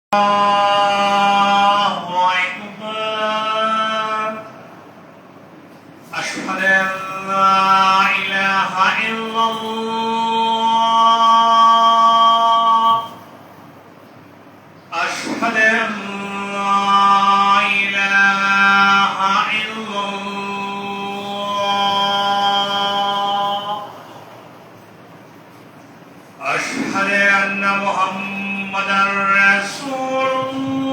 أشهد أن لا إله إلا الله أشهد أن لا إله إلا الله أشهد أن محمدا رسول الله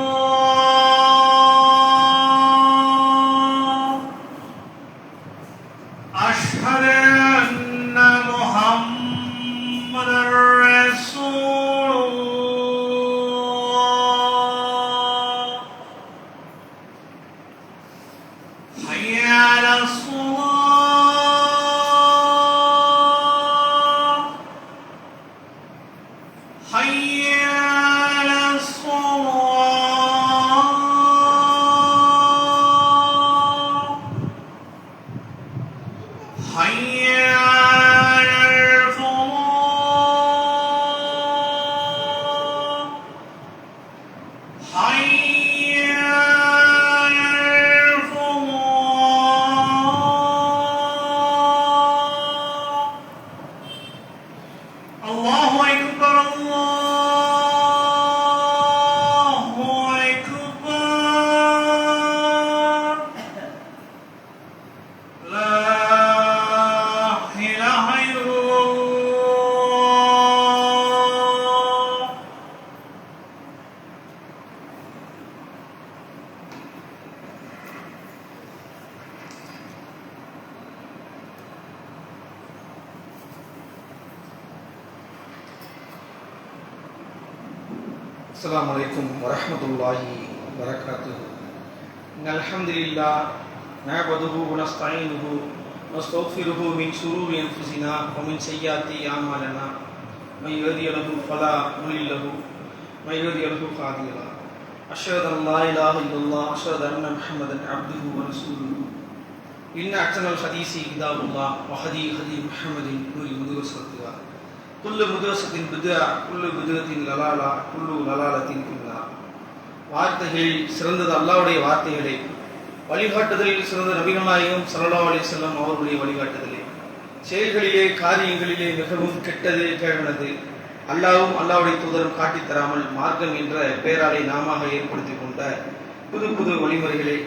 أشهد أن محمدا رسول الله حي على الصلاة حي على الصلاة حي على الفلاح حي على الفلاح الله أكبر الله أكبر لا إله إلا الله السلام عليكم ورحمة الله وبركاته. إن الحمد لله نعبده ونستعينه ونستغفره من شرور أنفسنا ومن سيئات أعمالنا من يهده له فلا مضل له ومن يضلل فلا هادي له أشهد أن لا إله إلا الله أشهد أن محمدا عبده ورسوله إن أحسن الحديث كتاب الله وخير هدي محمد نور المدرسة كل مدرسة بدعة كل بدعة ضلالة كل ضلالة في النار. வார்த்தைகளில் சிறந்தது அல்லாஹ்வுடைய வார்த்தைகளை, வழிகாட்டுதலில் சிறந்த நபிகள் நாயகம் ஸல்லல்லாஹு அலைஹி வஸல்லம் அவர்களுடைய வழிகாட்டுதலே, செயல்களிலே காரியங்களிலே மிகவும் கெட்டது கேவலது அல்லாஹ்வும் அல்லாஹ்வுடைய தூதரும் காட்டித் தராமல் மார்க்கம் என்ற பெயராலே நாமாக ஏற்படுத்திக் கொண்ட புது புது வழிமுறைகளே,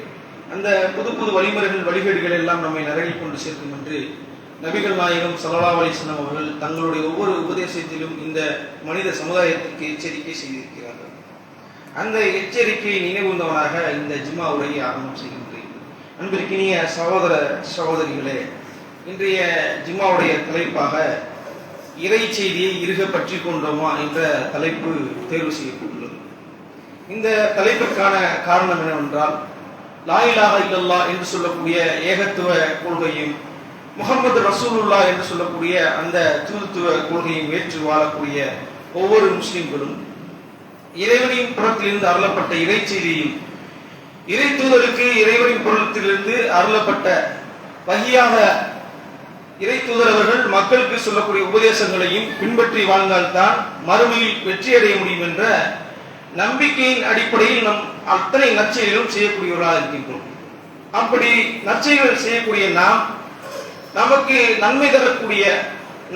அந்த புது புது வழிமுறைகள் வழிகேடுகள் எல்லாம் நம்மை நரகில் கொண்டு சேர்க்கும் என்று நபிகள் நாயகம் ஸல்லல்லாஹு அலைஹி வஸல்லம் அவர்கள் தங்களுடைய ஒவ்வொரு உபதேசத்திலும் இந்த மனித சமுதாயத்திற்கு எச்சரிக்கை செய்திருக்கிறார்கள். அந்த எச்சரிக்கையை நினைவுந்தவனாக இந்த ஜும்மா உரையை ஆரம்பம் செய்கின்றேன். அன்பிற்கினிய சகோதர சகோதரிகளே, இன்றைய ஜும்மாவுடைய தலைப்பாக இறை செய்தியை இறுக பற்றி கொண்டோமா என்ற தலைப்பு தேர்வு செய்யப்பட்டுள்ளது. இந்த தலைப்பிற்கான காரணம் என்னவென்றால், லா இலாஹ இல்லல்லாஹ் என்று சொல்லக்கூடிய ஏகத்துவ கொள்கையும் முஹம்மது ரசூலுல்லாஹ் என்று சொல்லக்கூடிய அந்த தூதுத்துவ கொள்கையும் ஏற்று வாழக்கூடிய ஒவ்வொரு முஸ்லிம்களும் இறைவனின் புறத்திலிருந்து அருளப்பட்ட இறை செய்தியும் இறை தூதருக்கு இறைவனின் புறத்திலிருந்து அருளப்பட்ட வஹியாக இறை தூதர் அவர்கள் மக்களுக்கு சொல்லக்கூடிய உபதேசங்களையும் பின்பற்றி வாழ்ந்தால்தான் மறுமையில் வெற்றியடைய முடியும் என்ற நம்பிக்கையின் அடிப்படையில் நம் அத்தனை நற்செயலும் செய்யக்கூடியவர்களாக இருக்கின்றோம். அப்படி நற்செயல்கள் செய்யக்கூடிய நாம் நமக்கு நன்மை தரக்கூடிய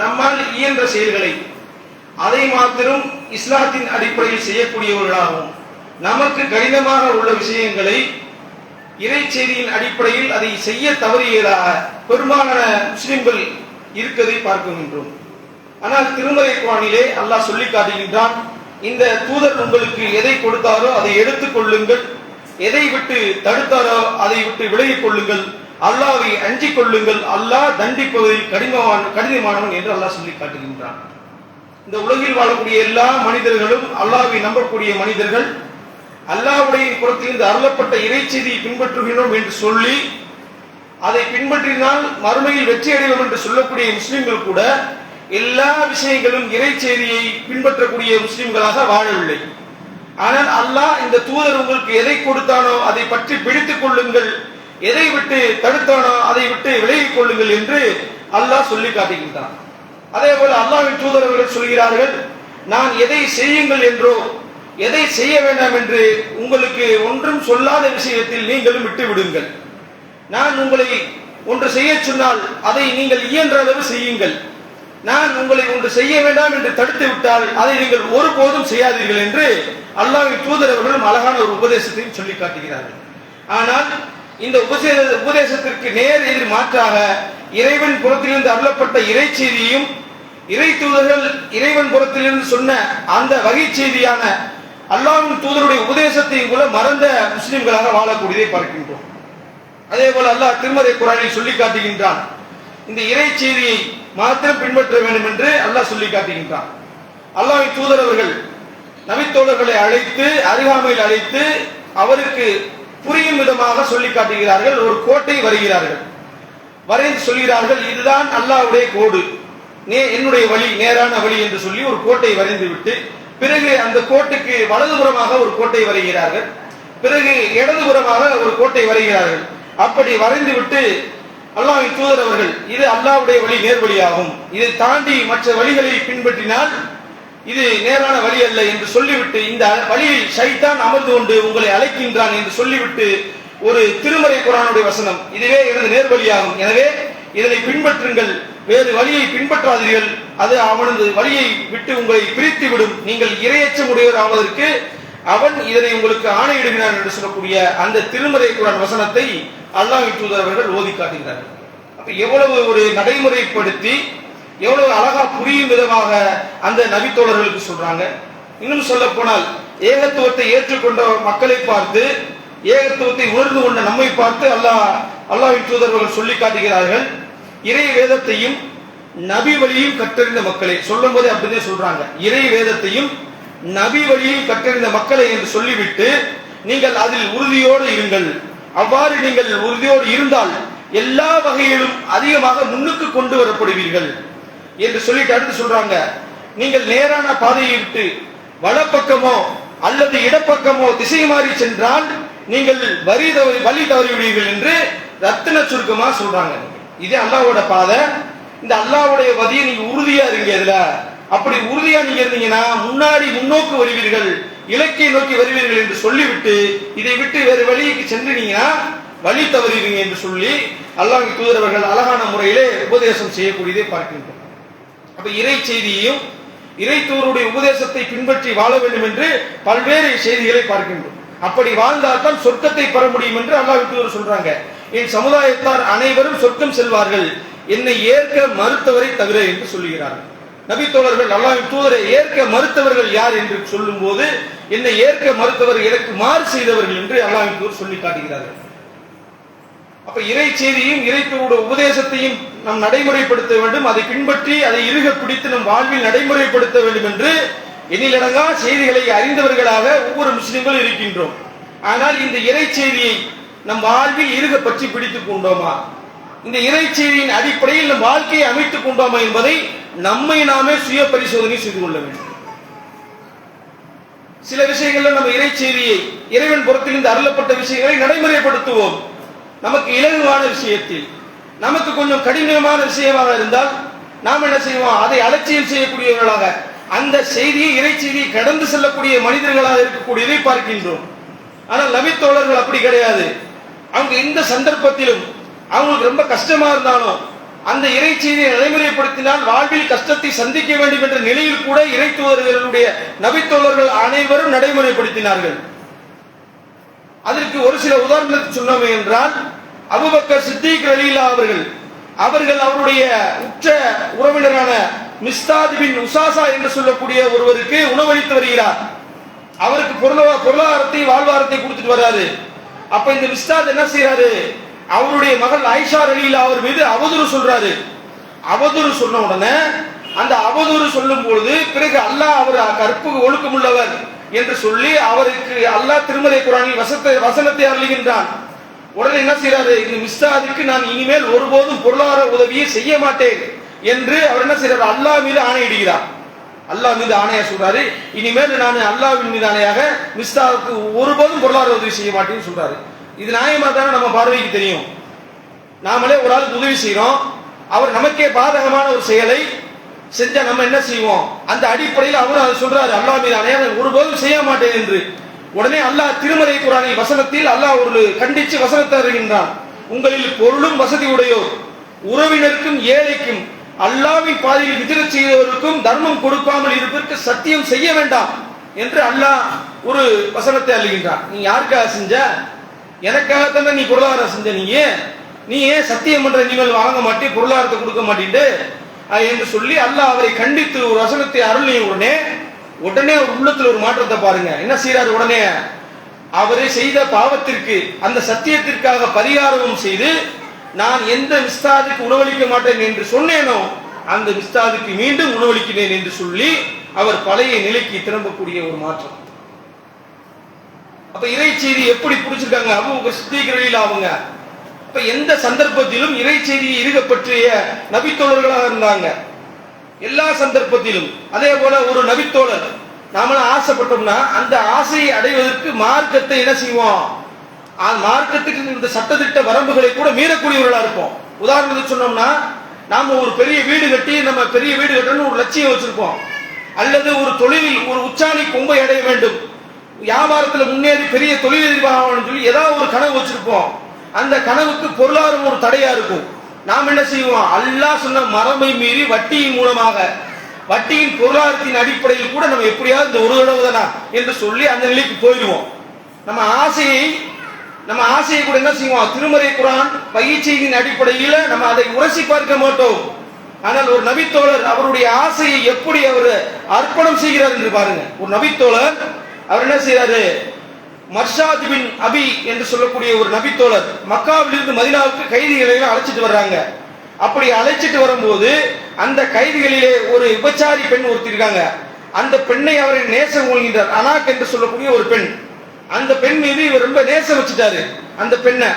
நம்மால் இயன்ற செயல்களை அதை மாத்திரம் இஸ்லாத்தின் அடிப்படையில் செய்யக்கூடியவர்களாகவும், நமக்கு கடினமாக உள்ள விஷயங்களை இறை செய்தியின் அடிப்படையில் அதை செய்ய தவறியதாக பெரும்பாலான முஸ்லிம்கள் இருக்கதை பார்க்கின்றோம். ஆனால் திருமறை குர்ஆனிலே அல்லாஹ் சொல்லி காட்டுகின்றான், இந்த தூதர் உங்களுக்கு எதை கொடுத்தாரோ அதை எடுத்துக் கொள்ளுங்கள், எதை விட்டு தடுத்தாரோ அதை விட்டு விலகிக் கொள்ளுங்கள், அல்லாஹ்வை அஞ்சிக் கொள்ளுங்கள், அல்லாஹ் தண்டிப்பதில் கடினமானவன் என்று அல்லாஹ் சொல்லி காட்டுகின்றான். இந்த உலகில் வாழக்கூடிய எல்லா மனிதர்களும் அல்லாஹ்வை நம்பக்கூடிய மனிதர்கள், அல்லாஹ்வுடைய புறத்திலிருந்து அருளப்பட்ட இறை செய்தியை பின்பற்றுகிறோம் என்று சொல்லி அதை பின்பற்றினால் மறுமையில் வெற்றி அடைவோம் என்று சொல்லக்கூடிய முஸ்லிம்கள் கூட எல்லா விஷயங்களும் இறை செய்தியை பின்பற்றக்கூடிய முஸ்லிம்களாக வாழவில்லை. ஆனால் அல்லாஹ் இந்த தூதர் உங்களுக்கு எதை கொடுத்தானோ அதை பற்றி பிடித்துக் கொள்ளுங்கள், எதை விட்டு தடுத்தானோ அதை விட்டு விலகிக் கொள்ளுங்கள் என்று அல்லாஹ் சொல்லி காட்டுகின்றான். அதே போல அல்லாஹ்வின் தூதர் அவர்கள் சொல்கிறார்கள், நான் எதை செய்யுங்கள் என்றோ எதை செய்ய வேண்டாம் என்று உங்களுக்கு ஒன்றும் சொல்லாத விஷயத்தில் நீங்களும் விட்டு விடுங்கள். நான் உங்களை ஒன்று செய்ய சொன்னால் அதை நீங்கள் இயன்ற அளவு செய்யுங்கள். நான் உங்களை ஒன்று செய்ய வேண்டாம் என்று தடுத்து விட்டால் அதை நீங்கள் ஒருபோதும் செய்யாதீர்கள் என்று அல்லாஹ்வின் தூதர் அவர்களும் அழகான ஒரு உபதேசத்தையும் சொல்லி காட்டுகிறார்கள். ஆனால் இந்த உபதேசத்திற்கு நேர் எதிர் மாற்றாக இறைவன் புறத்திலிருந்து அருளப்பட்ட இறை செய்தியையும் இறை தூதர்கள் இறைவன் புறத்திலிருந்து சொன்ன அந்த வகை செய்தியான அல்லாஹ்வின் தூதருடைய உபதேசத்தையும் கூட மறந்த முஸ்லிம்களாக வாழக்கூடியதை பார்க்கின்றோம். அதே போல அல்லாஹ் திருமறை குர்ஆனில் சொல்லி காட்டுகின்றான், இந்த இறை செய்தியை மாத்திரம் பின்பற்ற வேண்டும் என்று அல்லாஹ் சொல்லி காட்டுகின்றான். அல்லாஹ்வின் தூதர் அவர்கள் நபித்தோழர்களை அழைத்து அருகாமையில் அழைத்து அவருக்கு புரியும் விதமாக சொல்லி காட்டுகிறார்கள். ஒரு கோட்டை வரைகிறார்கள், வரைந்து சொல்கிறார்கள், இதுதான் அல்லாஹ்வுடைய கோடு, என்னுடைய வழி, நேரான வழி என்று சொல்லி ஒரு கோட்டை வரைந்து விட்டு பிறகு அந்த கோட்டுக்கு வலதுபுறமாக ஒரு கோட்டை வரைகிறார்கள், பிறகு இடதுபுறமாக ஒரு கோட்டை வரைகிறார்கள். அப்படி வரைந்து விட்டு அல்லாஹ்வின் தூதர் அவர்கள் இது அல்லாஹ்வுடைய வழி, நேர்வழியாகும், இதை தாண்டி மற்ற வழிகளை பின்பற்றினால் இது நேரான வழி அல்ல என்று சொல்லிவிட்டு இந்த வழியில் ஷைத்தான் அமர்ந்து கொண்டு உங்களை அழைக்கின்றான் என்று சொல்லிவிட்டு ஒரு திருமறை குர்ஆனுடைய வசனம், இதுவே எனது நேர்வழியாகும், எனவே இதனை பின்பற்றுங்கள், வேறு வழியை பின்பற்றாதீர்கள், அது அவனது வழியை விட்டு உங்களை பிரித்து விடும், நீங்கள் இரையச்சம் உடையவர் ஆவதற்கு அவன் இதனை உங்களுக்கு ஆணையிடுகிறான் என்று சொல்லக்கூடிய அந்த திருமறை குர்ஆன் வசனத்தை அல்லாஹ்வின் தூதர் அவர்கள் ஓதி காட்டுகிறார்கள். அப்ப எவ்வளவு ஒரு நடைமுறைப்படுத்தி எவ்வளவு அழகா புரியும் விதமாக அந்த நபித்தோழர்களுக்கு சொல்றாங்க. இன்னும் சொல்ல போனால் ஏகத்துவத்தை ஏற்றுக்கொண்ட மக்களை பார்த்து, ஏகத்துவத்தை உணர்ந்து கொண்ட நம்மை பார்த்து அல்லாஹ்வின் தூதர்கள் சொல்லி காட்டுகிறார்கள், இறை வேதத்தையும் நபி வழியும் கற்றறிந்த மக்களை சொல்லும் போதே அப்படிதான் சொல்றாங்க, இறை வேதத்தையும் நபி வழியும் கற்றறிந்த மக்களை என்று சொல்லிவிட்டு நீங்கள் அதில் உறுதியோடு இருங்கள், அவ்வாறு நீங்கள் உறுதியோடு இருந்தால் எல்லா வகையிலும் அதிகமாக முன்னுக்கு கொண்டு வரப்படுவீர்கள் என்று சொல்லிட்டு அடுத்து சொல்றாங்க, நீங்கள் நேரான பாதையை விட்டு வலப்பக்கமோ அல்லது இடப்பக்கமோ திசை மாறி சென்றால் நீங்கள் வழி தவறிவிடுவீர்கள் என்று ரத்தின சுருக்கமா சொல்றாங்க. இது அல்லாஹ்வோட பாதை, இந்த அல்லாஹ்வுடைய வழியை நீங்க உறுதியா இருங்க, இதுல அப்படி உறுதியா நீங்க இருந்தீங்கன்னா முன்னாடி முன்னோக்கு வருவீர்கள், இலக்கை நோக்கி வருவீர்கள் என்று சொல்லிவிட்டு இதை விட்டு வேறு வழிக்கு சென்றீங்கன்னா வழி தவறுவீங்க என்று சொல்லி அல்லாஹ்வின் தூதர் அவர்கள் அழகான முறையிலே உபதேசம் செய்யக்கூடியதை பார்க்கின்றோம். அப்ப இறை செய்தியையும் இறை தூதருடைய உபதேசத்தை பின்பற்றி வாழ வேண்டும் என்று பல்வேறு செய்திகளை பார்க்கின்றோம். அப்படி வாழ்ந்தால்தான் சொர்க்கத்தை பெற முடியும் என்று அல்லாஹ்வின் தூதர் சொல்றாங்க. என் சமுதாயத்தார் அனைவரும் சொர்க்கம் செல்வார்கள், என்னை ஏற்க மறுத்தவரை தவிர என்று சொல்லுகிறார்கள். நபித்தோழர்கள் அல்லாஹ்வின் தூதரை ஏற்க மறுத்தவர்கள் யார் என்று சொல்லும் போது என்னை ஏற்க மறுத்தவர் எனக்கு மாறு செய்தவர்கள் என்று அல்லாஹ்வின் தூதர் சொல்லி காட்டுகிறார்கள். அப்ப இறை செய்தியும் இறை தூதருடைய உபதேசத்தையும் நாம் நடைமுறைப்படுத்த வேண்டும், அதை பின்பற்றி அதை இறுக பிடித்து நம் வாழ்வில் நடைமுறைப்படுத்த வேண்டும் என்று எண்ணிலடங்கா செய்திகளை அறிந்தவர்களாக ஒவ்வொரு முஸ்லிம்களும் இருக்கின்றோம். ஆனால் இந்த இறை செய்தியை நம் வாழ்வில் இறுக பற்றி பிடித்துக் கொண்டோமா, இந்த இறை செய்தியின் அடிப்படையில் நம் வாழ்க்கையை அமைத்துக் கொண்டோமா என்பதை நம்மை நாமே சுய பரிசோதனை செய்து கொள்ள வேண்டும். சில விஷயங்கள்ல நம்ம இறை செய்தியை இறைவன் புறத்திலிருந்து அருளப்பட்ட விஷயங்களை நடைமுறைப்படுத்துவோம். நமக்கு இலகுவான விஷயத்தில் நமக்கு கொஞ்சம் கடினமான விஷயமாக இருந்தால் நாம் என்ன செய்வோம், அதை அலட்சியம் செய்யக்கூடியவர்களாக அந்த செய்தியை இறை செய்தியை கடந்து செல்லக்கூடிய மனிதர்களாக இருக்கக்கூடியதை பார்க்கின்றோம். ஆனால் நபித்தோழர்கள் அப்படி கிடையாது. அவங்க எந்த சந்தர்ப்பத்திலும் அவங்களுக்கு ரொம்ப கஷ்டமா இருந்தாலும் அந்த இறை செய்தியை நடைமுறைப்படுத்தினால் வாழ்வில் கஷ்டத்தை சந்திக்க வேண்டும் என்ற நிலையில் கூட இறை தூதர்களுடைய நபித்தோழர்கள் அனைவரும் நடைமுறைப்படுத்தினார்கள். அதற்கு ஒரு சில உதாரணத்தை சொன்னோம் என்றால் அபூபக்கர் சித்திக் ரலியல்லாஹு அவர்கள் அவருடைய உற்ற உறவினரான மிஸ்தாத் பின் உசாசா என்று சொல்லக்கூடிய ஒருவருக்கு உணவளித்து வருகிறார். அவருக்கு பொருளாதாரத்தை வாழ்வாரத்தை கொடுத்துட்டு வர்றாரு. அப்ப இந்த மிஸ்தாத் என்ன செய்யறாரு, அவருடைய மகள் ஆயிஷா ரலியல்லாஹு அவர் மீது அவதூறு சொல்றாரு. அவதூறு சொன்ன உடனே அந்த அவதூறு சொல்லும் பொழுது பிறகு அல்லாஹ் அவர் கற்பு ஒழுக்கமுள்ளவர் என்று சொல்லி அவருக்கு அல்லாஹ் திருமறை குர்ஆனில் வசனத்தை அருளுகின்றான். உடனே என்ன செய்யறாரு, இந்த மிஸ்தாதுக்கு நான் இனிமேல் ஒருபோதும் பொருளாதார உதவியை செய்ய மாட்டேன் என்று அவர் என்ன செய்யறாரு, அல்லாஹ் மீது ஆணையிடுகிறார். அல்லாஹ் மீது ஆணையா சொல்றாரு, இனிமேல் நான் அல்லாஹ்வின் மீது ஆணையாக மிஸ்தாதுக்கு ஒருபோதும் பொருளாதார உதவி செய்ய மாட்டேன்னு சொல்றாரு. இது நியாயமா தானே நம்ம பார்வைக்கு தெரியும். நாமளே ஒரு ஆளுக்கு உதவி செய்யறோம், அவர் நமக்கே பாதகமான ஒரு செயலை செஞ்சா நம்ம என்ன செய்வோம்? அந்த அடிப்படையில் அவரும் அதை சொல்றாரு, அல்லாஹ் மீது அநியாயம் ஒருபோதும் செய்ய மாட்டேன் என்று. உடனே அல்லாஹ் திருமறை குர்ஆனின் வசனத்தில் அல்லாஹ் ஒரு கண்டிச்சு வசனத்தை அறிகின்றான். உங்களில் பொருளும் வசதி உடையோர், உறவினருக்கும் ஏழைக்கும் அல்லாஹ்வின் பாதையில் ஹிஜ்ரத் செய்தவருக்கும் தர்மம் கொடுக்காமல் இருப்பதற்கு சத்தியம் செய்ய வேண்டாம் என்று அல்லாஹ் ஒரு வசனத்தை அள்ளுகின்றான். நீ யாருக்காக செஞ்ச? எனக்காகத்தானே நீ பொருளாதாரம் செஞ்ச. நீ ஏன் சத்தியம் பண்ற? நீங்கள் வாங்க மாட்டே, பொருளாதாரத்தை கொடுக்க மாட்டேன்ட்டு என்று சொல்லி அல்லாஹ் அவரை கண்டித்து ஒரு வசனத்தை அருளிய உடனே அவர் உள்ளத்துல ஒரு மாற்றத்தை பாருங்க. என்ன செய்யறாரு? உடனே அவரை செய்த பாவத்திற்கு அந்த சத்தியத்திற்காக பரிகாரமும் செய்து, நான் எந்த மிஸ்தாதுக்கு உணவளிக்க மாட்டேன் என்று சொன்னேனோ அந்த மிஸ்தாதுக்கு மீண்டும் உணவளிக்கிறேன் என்று சொல்லி அவர் பழைய நிலைக்கு திரும்பக்கூடிய ஒரு மாற்றம். அப்ப இறை செய்தி எப்படி புடிச்சிருக்காங்க அபூபக்கர் சித்திக் ரலியல்லாஹு அவங்க. அப்ப எந்த சந்தர்ப்பத்திலும் இறை செய்தியை இருக பற்றிய நபித்தோழர்களாக இருந்தாங்க, எல்லா சந்தர்ப்பத்திலும். அதே போல ஒரு நபித்தோழர் நாமளும் ஆசைப்பட்டோம்னா அந்த ஆசையை அடைவதற்கு மார்க்கத்தை என்ன செய்வோம்? மார்க்கத்துக்கு இந்த சட்டத்திட்ட வரம்புகளை கூட மீறக்கூடியவர்களா இருப்போம். உதாரணத்துக்கு சொன்னோம்னா, நாம ஒரு பெரிய வீடு கட்டி நம்ம பெரிய வீடு கட்டணும்னு ஒரு லட்சியம் வச்சிருப்போம், அல்லது ஒரு தொழிலில் ஒரு உச்சாணி கொம்பை அடைய வேண்டும், வியாபாரத்தில் முன்னேறி பெரிய தொழிலதிபர் சொல்லி ஏதாவது ஒரு கனவு வச்சிருப்போம். அந்த கனவுக்கு பொருளாதாரம் ஒரு தடையா இருக்கும். நாம் என்ன செய்வோம்? அல்லாஹ் சொன்ன மரபை மீறி வட்டியின் மூலமாக, வட்டியின் பொருளாதாரத்தின் அடிப்படையில் கூட நம்ம எப்படியாவது இந்த ஒரு தடவை தானா என்று சொல்லி அந்த நிலைக்கு போயிடுவோம். நம்ம ஆசையை கூட என்ன செய்வோம்? திருமறை குர்ஆன் பயிற்சியின் அடிப்படையில் நம்ம அதை உரசி பார்க்க மாட்டோம். ஆனால் ஒரு நபித்தோழர் அவருடைய ஆசையை எப்படி அவர் அர்ப்பணம் செய்கிறார் என்று பாருங்க. ஒரு நபித்தோழர் அவர் என்ன செய்யறாரு? மர்ஷாத் பின் அபி என்று சொல்லக்கூடிய ஒரு நபித்தோழர் மக்காவிலிருந்து மதீனாவுக்கு கைதிகளை அழைச்சிட்டு வர்றாங்க. அப்படி அழைச்சிட்டு வரும்போது அந்த கைதிகளிலே ஒரு விபச்சாரி பெண் ஒருத்தி இருக்காங்க. அந்த பெண்ணை அவரை நேசம் கொள்கின்றார். அனாக் என்று சொல்லக்கூடிய ஒரு பெண். அந்த பெண் மீது இவர் ரொம்ப நேசம் வச்சுட்டாரு. அந்த பெண்ணை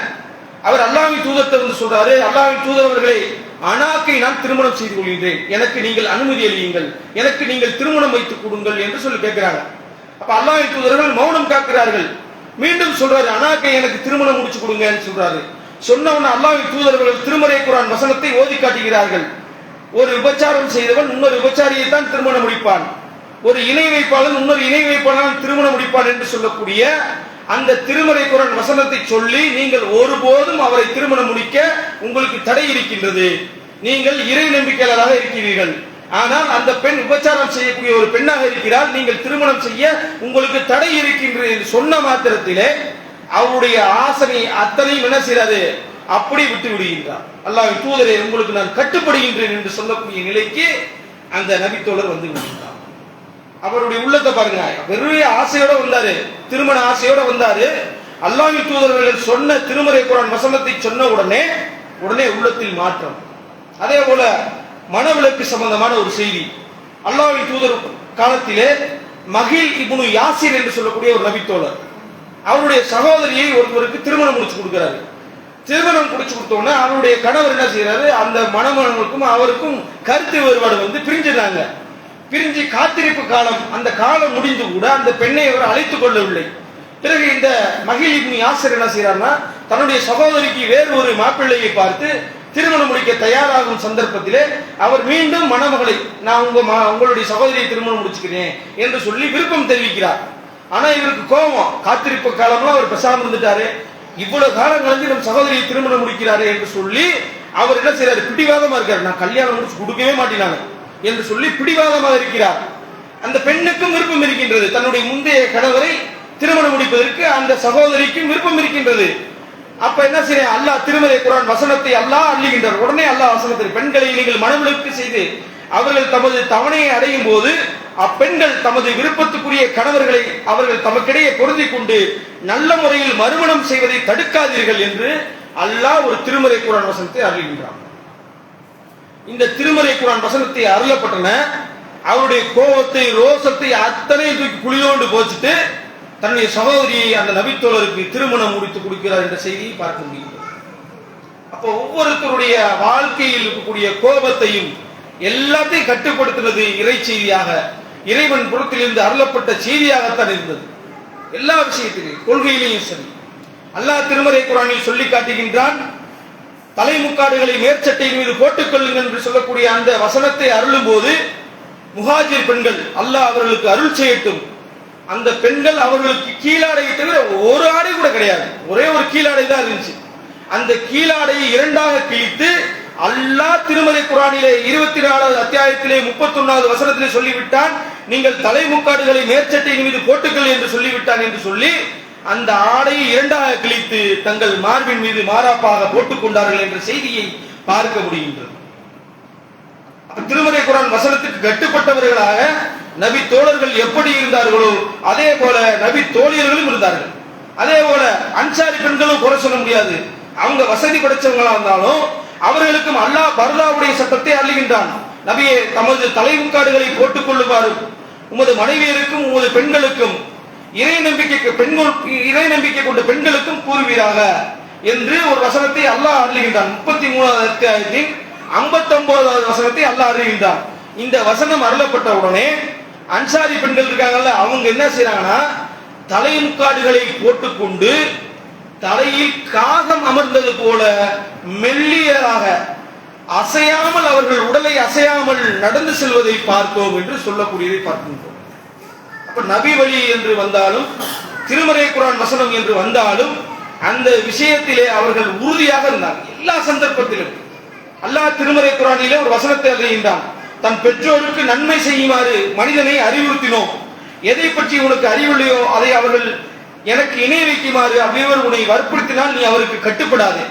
அவர் அல்லாஹ்வின் தூதர்கிட்ட வந்து சொல்றாரு, அல்லாஹ்வின் தூதர் அவர்களே, அனாக்கை நான் திருமணம் செய்து கொள்கின்றேன், எனக்கு நீங்கள் அனுமதி அளியுங்கள், எனக்கு நீங்கள் திருமணம் வைத்துக் கொடுங்கள் என்று சொல்லி கேட்கிறாங்க. அப்ப அல்லாஹ்வின் தூதர்கள் மௌனம் காக்கிறார்கள். மீண்டும் சொல்றாரு, அனாக்கை எனக்கு திருமணம் முடிச்சு கொடுங்கன்னு சொல்றாரு. சொன்னவன் அல்லாஹ்வின் தூதர்கள் திருமறை குர்ஆன் வசனத்தை ஓதி காட்டுகிறார்கள். ஒரு விபச்சாரம் செய்தவன் இன்னொரு விபச்சாரியை தான் திருமணம் முடிப்பான், ஒரு இணை வைப்பாளன் இன்னொரு இணை வைப்பாளன் திருமணம் முடிப்பான் என்று சொல்லக்கூடிய அந்த திருமறை குர்ஆன் வசனத்தை சொல்லி, நீங்கள் ஒருபோதும் அவரை திருமணம் முடிக்க உங்களுக்கு தடை இருக்கின்றது, நீங்கள் இறை நம்பிக்கையாளராக இருக்கிறீர்கள், ஆனால் அந்த பெண் விபச்சாரம் செய்யக்கூடிய ஒரு பெண்ணாக இருக்கிறார், நீங்கள் திருமணம் செய்ய உங்களுக்கு தடை இருக்கின்றது என்று சொன்ன மாத்திரத்திலே அவருடைய ஆசனை அத்தனையும் என்ன செய்யாது? அப்படி விட்டு விடுகின்றார். அல்லாஹ்வின் தூதரே, உங்களுக்கு நான் கட்டுப்படுகின்றேன் என்று சொல்லக்கூடிய நிலைக்கு அந்த நபித்தோழர் வந்து விடுகின்றார். அவருடைய உள்ளத்தை பாருங்க, வெறும் ஆசையோட வந்தாரு, திருமண ஆசையோட வந்தாரு. அல்லாஹ்வின் தூதர்கள் சொன்ன திருமறை குர்ஆன் வசனத்தை சொன்ன உடனே உள்ளத்தில் மாற்றம். அதே போல மனவிலக்கு சம்பந்தமான ஒரு செய்தி. அல்லாஹ்வின் தூதர் காலத்திலே மகில் இப்னு யாசிர் என்று சொல்லக்கூடிய ஒரு நபித்தோழர் அவருடைய சகோதரியை ஒருவருக்கு திருமணம் முடிச்சு கொடுக்கிறாரு. திருமணம் முடிச்சு கொடுத்தோன்னா அவருடைய கணவர் என்ன செய்யறாரு? அந்த மணமகனுக்கும் அவருக்கும் கருத்து வேறுபாடு வந்து பிரிஞ்சிடறாங்க. பிரிஞ்சு காத்திருப்பு காலம், அந்த காலம் முடிந்து கூட அந்த பெண்ணை அவர் அழைத்துக் கொள்ளவில்லை. பிறகு இந்த மகில் இப்னு யாசிர் என்ன செய்யறாருன்னா, தன்னுடைய சகோதரிக்கு வேறு ஒரு மாப்பிள்ளையை பார்த்து திருமணம் முடிக்க தயாராகும் சந்தர்ப்பத்திலே அவர் மீண்டும் மணமகளை, நான் உங்களுடைய சகோதரியை திருமணம் முடிச்சுக்கிறேன் என்று சொல்லி விருப்பம் தெரிவிக்கிறார். ஆனா இவருக்கு கோபம், காத்திருப்பு காலம்லாம் அவர் பேசாம இருந்துட்டாரு, இவ்வளவு காலம் கழிஞ்சு நம்ம சகோதரியை திருமணம் முடிக்கிறாரு என்று சொல்லி அவர் என்ன செய்யறாரு? பிடிவாதமா இருக்காரு, நான் கல்யாணம் முடிச்சு கொடுக்கவே மாட்டேன் என்று சொல்லி பிடிவாதமாக இருக்கிறார். அந்த பெண்ணுக்கும் விருப்பம் இருக்கின்றது, தன்னுடைய முந்தைய கணவரை திருமணம் முடிப்பதற்கு அந்த சகோதரிக்கும் விருப்பம் இருக்கின்றது. அப்ப என்ன செய்ய? அல்லாஹ் திருமறை குர்ஆன் வசனத்தை அல்லாஹ் அள்ளுகின்றார். உடனே அல்லாஹ் வசனத்தில், பெண்களை நீங்கள் மனவிலக்கு செய்து அவர்கள் தமது தவணையை அடையும் போது அப்பெண்கள் தமது விருப்பத்துக்குரிய கணவர்களை அவர்கள் தமக்கிடையே பொருந்திக் கொண்டு நல்ல முறையில் மறுமணம் செய்வதை தடுக்காதீர்கள் என்று அல்லாஹ் ஒரு திருமறை குர்ஆன் வசனத்தை அருளுகின்றார். இந்த திருமறை குர்ஆன் வசனத்தை அருளப்பட்டன அவருடைய கோபத்தை, ரோசத்தை அத்தனை தூக்கி குளியோண்டு போச்சுட்டு தன்னுடைய சகோதரியை அந்த நபித்தோழருக்கு திருமணம் முடித்து கொடுக்கிறார் என்ற செய்தியை பார்க்க முடிகிறது. அப்போ ஒவ்வொருத்தருடைய வாழ்க்கையில் இருக்கக்கூடிய கோபத்தையும் எல்லாத்தையும் கட்டுப்படுத்துவது இறை செய்தியாக, இறைவன் புறத்திலிருந்து அருளப்பட்ட செய்தியாகத்தான் இருந்தது. எல்லா விஷயத்திலும், கொள்கையிலையும் சரி. அல்லாஹ் திருமறை குர்ஆனில் சொல்லி காட்டுகின்றான், தலைமுக்காடுகளை மேற்சட்டையின் மீது போட்டுக் கொள்ளுங்கள் என்று சொல்லக்கூடிய அந்த வசனத்தை அருளும் போது முஹாஜிர் பெண்கள், அல்லாஹ் அவர்களுக்கு அருள் செய்யட்டும், அந்த பெண்கள் அவர்களுக்கு கீழாடையை தவிர ஒரு ஆடை கூட கிடையாது, ஒரே ஒரு கீழாடை தான் இருந்துச்சு. அந்த கீழாடையை இரண்டாக கிழித்து அல்லாஹ் திருமறை குர்ஆனிலே 24வது அத்தியாயத்திலே 31வது வசனத்திலே சொல்லிவிட்டான், நீங்கள் தலைமுக்காடுகளை மேற்சட்டையின் மீது போட்டுக்கள் என்று சொல்லிவிட்டான் என்று சொல்லி அந்த ஆடையை இரண்டாக கிழித்து தங்கள் மார்பின் மீது மாறாப்பாக போட்டுக் கொண்டார்கள் என்ற செய்தியை பார்க்க முடிகின்றது. திருமறை குர்ஆன் வசனத்துக்கு கட்டுப்பட்டவர்களாக நபி தோழர்கள் எப்படி இருந்தார்களோ அதே போல நபி தோழியர்களும் இருந்தார்கள். அதே போல அன்சாரி பெண்களும் குறை சொல்ல முடியாது. அவங்க வசதி படைச்சவங்களா இருந்தாலும் அவர்களுக்கும் அல்லாஹ் பர்தாவுடைய சட்டத்தை அள்ளுகின்றான். நபியே, தமது தலைமுக்காடுகளை போட்டுக் கொள்ளுமாறு உமது மனைவியருக்கும் உமது பெண்களுக்கும் இறை நம்பிக்கை கொண்ட பெண்களுக்கும் கூறுவீராக என்று ஒரு வசனத்தை அல்லாஹ் அருளுகின்றான். 33வது அத்தியாயத்தின் 59வது வசனத்தை அல்லாஹ் அருளுகின்றான். இந்த வசனம் அருளப்பட்ட உடனே அன்சாரி பெண்கள் இருக்காங்கல்ல, அவங்க என்ன செய்யறாங்கன்னா தலைமுக்காடுகளை போட்டுக்கொண்டு தலையில் காகம் அமர்ந்தது போல மெல்லியராக அசையாமல் அவர்கள் உடலை அசையாமல் நடந்து செல்வதை பார்த்தோம் என்று சொல்லக்கூடியதை பார்க்கின்றோம். அப்ப நபி வழி என்று வந்தாலும் திருமறை குர்ஆன் வசனம் என்று வந்தாலும் அந்த விஷயத்திலே அவர்கள் உறுதியாக இருந்தார்கள். எல்லா சந்தர்ப்பத்திலும் அல்லாஹ் திருமறை குர்ஆனிலே ஒரு வசனத்தை அறிகின்றான், தன் பெற்றோருக்கு நன்மை செய்யுமாறு மனிதனை அறிவுறுத்தினோம், எதை பற்றி உனக்கு அறிவில்லையோ அதை அவர்கள் எனக்கு இணை வைக்குமாறு அவ்வியவர் உன்னை வற்புறுத்தினால் நீ அவருக்கு கட்டுப்படாதே.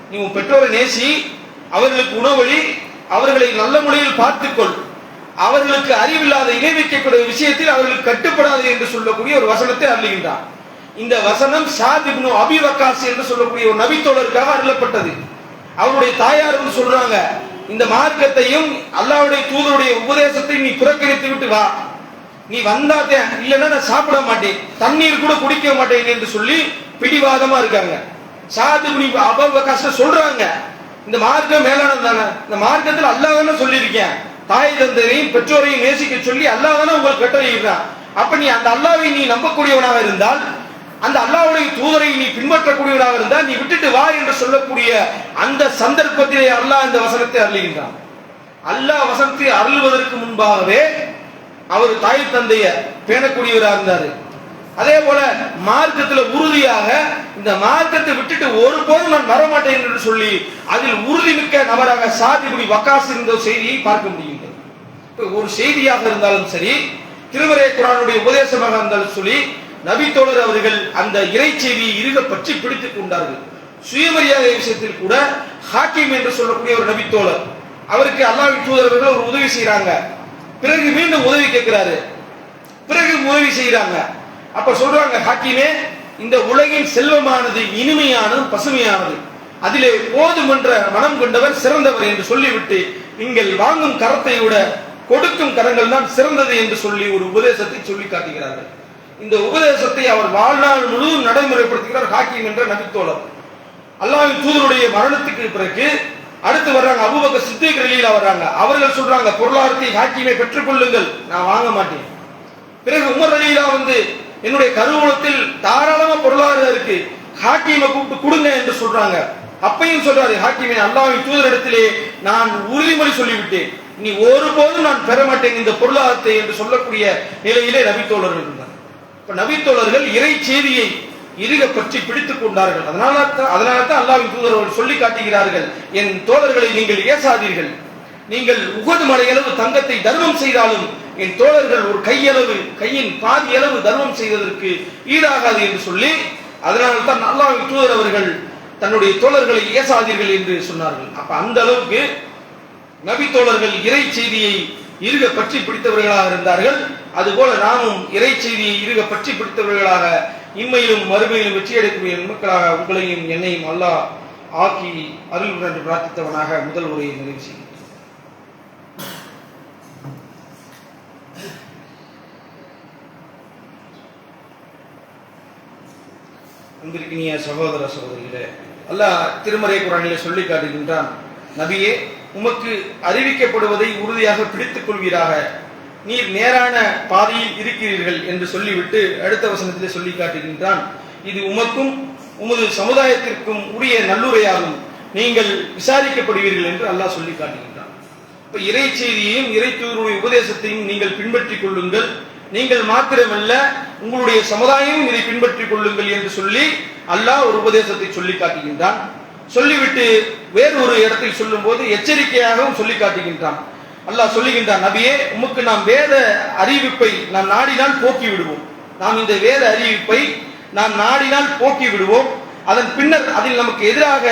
நீ உன் பெற்றோரை நேசி, அவர்களுக்கு உணவழி, அவர்களை நல்ல முறையில் பார்த்துக்கொள், அவர்களுக்கு அறிவில்லாத இணை வைக்கக்கூடிய விஷயத்தில் அவர்களுக்கு கட்டுப்படாது என்று சொல்லக்கூடிய ஒரு வசனத்தை அருளுகின்றார். இந்த வசனம் ஸஅத் இப்னு அபி வக்காஸ் என்று சொல்லக்கூடிய ஒரு நபித்தோழருக்காக அருளப்பட்டது. அவருடைய தாயார் சொல்றாங்க, இந்த மார்க்கத்தையும் அல்லாஹ்வுடைய தூதருடைய உபதேசத்தையும் நீ புறக்கணித்து விட்டு வா, நீ வந்தாதே, இல்லைன்னா நான் சாப்பிட மாட்டேன், தண்ணீர் கூட குடிக்க மாட்டேன் என்று சொல்லி பிடிவாதமா இருக்காங்க. ஸஅத் இப்னு அபி வக்காஸ் சொல்றாங்க, இந்த மார்க்கம் மேலானது தானே, இந்த மார்க்கத்தில் அல்லாஹ் தானே சொல்லியிருக்கேன், தாய் தந்தையரையும் பெற்றோரையும் நேசிக்க சொல்லி அல்லாஹ் தானே உங்களுக்கு கட்டளையிடுறான். அப்ப நீ அந்த அல்லாஹ்வை நீ நம்பக்கூடியவனாக இருந்தால், அந்த அல்லாஹ்வுடைய தூதரை நீ பின்பற்றக்கூடியவனாக இருந்தால் நீ விட்டுட்டு வா என்று சொல்லக்கூடிய அந்த சந்தர்ப்பத்திலே அல்லாஹ் இந்த வசனத்தை அருளுகின்றான். அல்லாஹ் வசனத்தை அருள்வதற்கு முன்பாகவே அவர் தாய் தந்தைய பேணக்கூடியவராக இருந்தாரு. அதே போல மார்க்கத்தில் உறுதியாக இந்த மார்க்கத்தை விட்டுட்டு ஒருபோதும் நான் வரமாட்டேன் என்று சொல்லி அதில் உறுதிமிக்க நபராக ஸஅத் இப்னு வக்காஸ் இருந்த செய்தியை பார்க்க முடிகின்றது. ஒரு செய்தியாக இருந்தாலும் சரி, திருமறை குர்ஆனுடைய உபதேசமாக இருந்தாலும் சொல்லி நபித்தோழர் அவர்கள் அந்த இறை செய்தியை இறுக பற்றி பிடித்துக் கொண்டார்கள். சுயமரியாதை விஷயத்தில் கூட ஹாக்கிம் என்று சொல்லக்கூடிய ஒரு நபித்தோழர், அவருக்கு அல்லாஹ்வின் தூதர்கள் ஒரு உதவி செய்யறாங்க, பிறகு மீண்டும் உதவி கேட்கிறாரு, பிறகு உதவி செய்யறாங்க. அப்ப சொல்றாங்க, ஹாக்கிமே, இந்த உலகின் செல்வமானது இனிமையானது, பசுமையானது, அதிலே போதுமென்ற மனம் கொண்டவர் சிறந்தவர் என்று சொல்லிவிட்டு நீங்கள் வாங்கும் கரத்தை விட கொடுக்கும் கரங்கள் தான் சிறந்தது என்று சொல்லி ஒரு உபதேசத்தை சொல்லி காட்டுகிறார்கள். இந்த உபதேசத்தை அவர் வாழ்நாள் முழுவதும் நடைமுறைப்படுத்துகிறார் ஹாக்கிம் என்ற நபித்தோழர். அல்லாஹ்வின் தூதருடைய மரணத்துக்கு பிறகு அடுத்து வர்றாங்க அபூபக்கர் சித்திக் ரலியல்லாஹு வர்றாங்க. அவர்கள் சொல்றாங்க, பொருளாதாரத்தை ஹாக்கிமை பெற்றுக் கொள்ளுங்கள், நான் வாங்க மாட்டேன். பிறகு உமர் ரலியல்லாஹு வந்து, என்னுடைய கருவூலத்தில் தாராளமா பொருளாதாரம் இருக்கு, ஹாக்கிமை கூப்பிட்டு கொடுங்க என்று சொல்றாங்க. அப்பையும் சொல்றாரு, ஹாக்கிமை, அல்லாஹ்வின் தூதரிடத்திலே நான் உறுதிமொழி சொல்லிவிட்டேன், நீ ஒருபோதும் நான் பெற மாட்டேன் இந்த பொருளாதாரத்தை என்று சொல்லக்கூடிய நிலையிலே நபித்தோழர்கள் இருந்தார். இப்ப நபித்தோழர்கள் இறை செய்தியை இறுக பற்றி பிடித்துக் கொண்டார்கள். அதனால தான் அல்லாஹ்வின் தூதர் அவர்கள் சொல்லி காட்டுகிறார்கள், என் தோழர்களை நீங்கள் ஏசாதீர்கள், நீங்கள் உஹது மலையளவு தங்கத்தை தர்மம் செய்தாலும் என் தோழர்கள் ஒரு கையின் பாதி அளவு தர்மம் செய்வதற்கு ஈடாகாது என்று சொல்லி, அதனால தான் அல்லாஹ்வின் தூதர் அவர்கள் தன்னுடைய தோழர்களை ஏசாதீர்கள் என்று சொன்னார்கள். அப்ப அந்த அளவுக்கு நபி தோழர்கள் இறை செய்தியை இறுக பற்றி பிடித்தவர்களாக இருந்தார்கள். அதுபோல நாமும் இறை செய்தியை இறுக பற்றி பிடித்தவர்களாக இம்மையிலும் மறுமையிலும் வெற்றியடைக்கூடிய மக்களாக உங்களையும் என்னையும் அல்லாஹ் ஆக்கி அருள் என்று பிரார்த்தித்தவனாக முதல் உரையை நிறைவு செய்கிறேன். அன்பிற்கினிய சகோதர சகோதரிகளே, அல்லாஹ் திருமறை குர்ஆனிலே சொல்லி காட்டுகின்றான், நபியே, உமக்கு அறிவிக்கப்படுவதை உறுதியாக பிடித்துக் கொள்வீராக, நீர் நேரான பாதையில் இருக்கிறீர்கள் என்று சொல்லிவிட்டு அடுத்த வசனத்திலே சொல்லி காட்டுகின்றான், இது உமக்கும் உமது சமுதாயத்திற்கும் உரிய நல்லுரையாகும், நீங்கள் விசாரிக்கப்படுவீர்கள் என்று அல்லாஹ் சொல்லி காட்டுகின்றான். இப்ப இறை செய்தியையும் இறை தூதருடைய உபதேசத்தையும் நீங்கள் பின்பற்றிக் கொள்ளுங்கள், நீங்கள் மாத்திரமல்ல உங்களுடைய சமுதாயமும் இதை பின்பற்றிக் கொள்ளுங்கள் என்று சொல்லி அல்லாஹ் ஒரு உபதேசத்தை சொல்லி காட்டுகின்றான். சொல்லிவிட்டு வேறு ஒரு இடத்தில் சொல்லும் போது எச்சரிக்கையாகவும் சொல்லி காட்டுகின்றான். அல்லாஹ் சொல்லுகின்றான், நபியே, உமக்கு நாம் வேத அறிவிப்பை நாம் நாடினால் போக்கி விடுவோம். நாம் இந்த வேத அறிவிப்பை நாம் நாடினால் போக்கி விடுவோம். அதன் பின்னர் அதில் நமக்கு எதிராக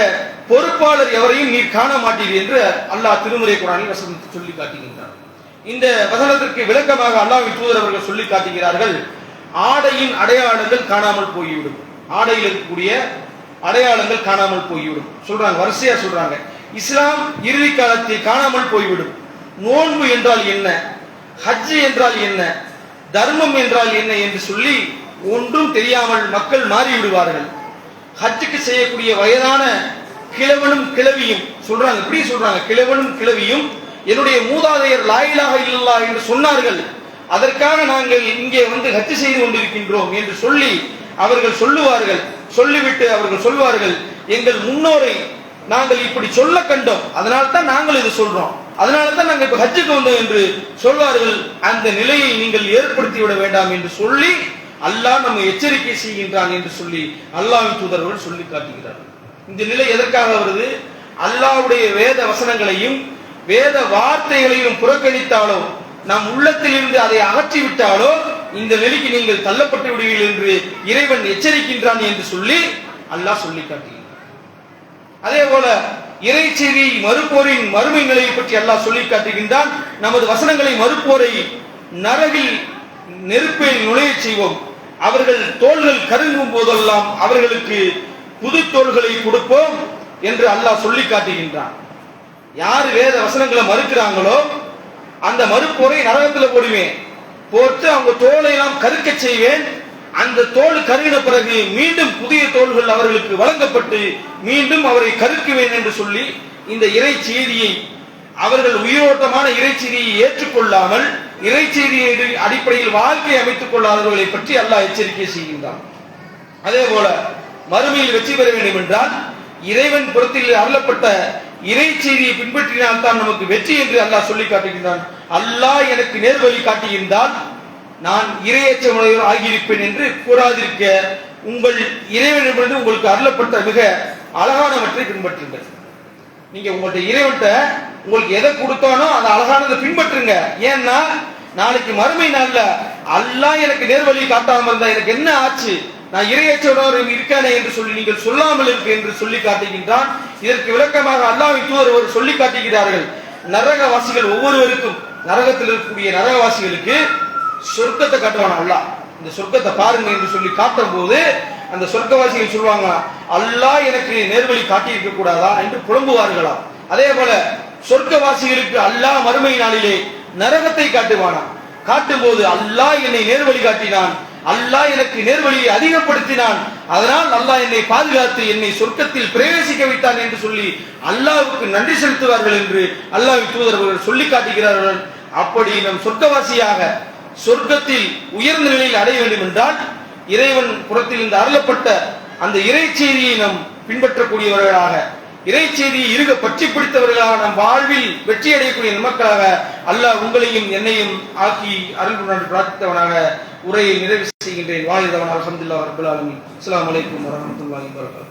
பொறுப்பாளர் எவரையும் நீர் காண மாட்டீர் என்று அல்லாஹ் திருமுறை குர்ஆனில் வசனத்தை சொல்லி காட்டுகின்றார். இந்த வசனத்திற்கு விளக்கமாக அல்லாஹ்வின் தூதர் அவர்கள் சொல்லி காட்டுகிறார்கள், ஆடையின் அடையாளங்கள் காணாமல் போய்விடும். ஆடையில் இருக்கக்கூடிய அடையாளங்கள் காணாமல் போய்விடும் சொல்றாங்க, வரிசையா சொல்றாங்க. இஸ்லாம் இறுதி காலத்தில் காணாமல் போய்விடும். நோன்பு என்றால் என்ன, ஹஜ் என்றால் என்ன, தர்மம் என்றால் என்ன என்று சொல்லி ஒன்றும் தெரியாமல் மக்கள் மாறிவிடுவார்கள். ஹஜ்ஜுக்கு செய்யக்கூடிய வயதான கிழவனும் கிழவியும் சொல்றாங்க, இப்படி சொல்றாங்க, கிழவனும் கிழவியும் என்னுடைய மூதாதையர் லா இலாஹ இல்லல்லாஹ் என்று சொன்னார்கள், அதற்காக நாங்கள் இங்கே வந்து ஹஜ் செய்து கொண்டிருக்கின்றோம் என்று சொல்லி அவர்கள் சொல்லுவார்கள். சொல்லிவிட்டு அவர்கள் சொல்வார்கள், எங்கள் முன்னோரை நாங்கள் இப்படி சொல்ல கண்டோம், அதனால தான் நாங்கள் இது சொல்றோம், அதனால தான் நாங்கள் இப்ப ஹஜ்ஜுக்கு வந்தோம் என்று சொல்வார்கள். அந்த நிலையை நீங்கள் ஏற்படுத்தி விட வேண்டாம் என்று சொல்லி அல்லாஹ் நம்ம எச்சரிக்கை செய்கின்றான் என்று சொல்லி அல்லாஹ்வின் தூதர்கள் சொல்லி காட்டுகிறார்கள். இந்த நிலை எதற்காக வருது? அல்லாஹ்வுடைய வேத வசனங்களையும் வேத வார்த்தைகளையும் புறக்கணித்தாலோ நம் உள்ளத்தில் இருந்து அதை அகற்றி விட்டாலோ இந்த நிலைக்கு நீங்கள் தள்ளப்பட்டு விடுவீர்கள் என்று இறைவன் எச்சரிக்கின்றான் என்று சொல்லி அல்லாஹ் சொல்லி காட்டுகிறான். அதே போல இறை செய்தியை மறுப்போரின் மறுமை நிலையை பற்றி அல்லாஹ் சொல்லி காட்டுகின்றான். நமது வசனங்களை மறுப்போரை நரகில் நெருப்பில் நுழைய செய்வோம், அவர்கள் தோள்கள் கருங்கும் போதெல்லாம் அவர்களுக்கு புது தோள்களை கொடுப்போம் என்று அல்லாஹ் சொல்லி காட்டுகின்றான். யார் வேத வசனங்களை மறுக்கிறாங்களோ அந்த மறுப்போரை நரகத்தில் போடுவேன், போட்டு அவங்க தோலை எல்லாம் கருக்க செய்வேன். அந்த தோல் கருகின பிறகு மீண்டும் புதிய தோள்கள் அவர்களுக்கு வழங்கப்பட்டு மீண்டும் அவரை கருக்குவேன் என்று சொல்லி இந்த இறை செய்தியை அவர்கள் உயிரோட்டமான இறை செய்தியை ஏற்றுக்கொள்ளாமல் இறை செய்தியை அடிப்படையில் வாழ்க்கை அமைத்துக் கொள்ளாதவர்களை பற்றி அல்லாஹ் எச்சரிக்கை செய்கின்றான். அதே போல மறுமையில் வெற்றி பெற வேண்டும் என்றால் இறைவன் புறத்தில் அருளப்பட்ட இறை செய்தியை பின்பற்றினால் தான் நமக்கு வெற்றி என்று அல்லாஹ் சொல்லி காட்டுகின்றான். அல்லாஹ் எனக்கு நேர்வழி காட்டியிருந்தால் நான் இறையச்சமுடையவர் ஆகியிருப்பேன் என்று கூறாதிருக்க உங்கள் இறைவனிடமிருந்து உங்களுக்கு அருளப்பட்ட மிக அழகானவற்றை பின்பற்றுங்கள். நீங்க உங்கள்ட்ட இறைவன்ட்ட உங்களுக்கு எதை கொடுத்தானோ அந்த அழகானதை பின்பற்றுங்க. ஏன்னா நாளைக்கு மறுமை நாள்ல அல்லாஹ் எனக்கு நேர்வழி காட்டாமல் இருந்தா எனக்கு என்ன ஆச்சு, நான் இறையச்சமுடையவர் இருக்கானே என்று சொல்லி நீங்கள் சொல்லாமல் இருக்கு என்று சொல்லி காட்டுகின்றான். இதற்கு விளக்கமாக அல்லாஹ்வின் தூதர் சொல்லி காட்டுகிறார்கள், நரகவாசிகள் ஒவ்வொருவருக்கும் நரகத்தில் இருக்கக்கூடிய நரகவாசிகளுக்கு சொர்க்கத்தை காட்டுவான் அல்லாஹ். இந்த சொர்க்கத்தை பாருங்க என்று சொல்லி காட்டும் போது அந்த சொர்க்கவாசிகள் சொல்லுவாங்க, அல்லாஹ் எனக்கு நேர்வழி காட்டி இருக்க கூடாதா என்று புலம்புவார்களா. அதே போல சொர்க்கவாசிகளுக்கு அல்லாஹ் மறுமை நாளிலே நரகத்தை காட்டுவானா. காட்டும் போது அல்லாஹ் என்னை நேர்வழி காட்டினான், அல்லாஹ் எனக்கு நேர்வழியை அதிகப்படுத்தினான், அதனால் அல்லாஹ் என்னை பாதுகாத்து என்னை சொர்க்கத்தில் பிரவேசிக்க வைத்தான் என்று சொல்லி அல்லாஹ்வுக்கு நன்றி செலுத்துவார்கள் என்று அல்லாஹ்வின் தூதர் சொல்லி காட்டுகிறார்கள். அப்படி நம் சொர்க்கவாசியாக சொர்க்கத்தில் உயர்ந்த நிலையில் அடைய வேண்டும் என்றால் இறைவன் புறத்தில் இருந்து அருளப்பட்ட அந்த இறை செய்தியை நாம் பின்பற்றக்கூடியவர்களாக, இறை செய்தியை இருக பற்றி பிடித்தவர்களாக நம் வாழ்வில் வெற்றி அடையக்கூடிய மக்களாக அல்லாஹ் உங்களையும் என்னையும் ஆக்கி அருள் பிரார்த்தித்தவனாக உரையை நிறைவு செய்கின்றேன். வாழ்ந்தவன் அல்ஹம்துலில்லாஹி ரப்பில் ஆலமீன். அஸ்ஸலாமு அலைக்கும் வரஹ்மத்துல்லாஹி வபரகாத்துஹு.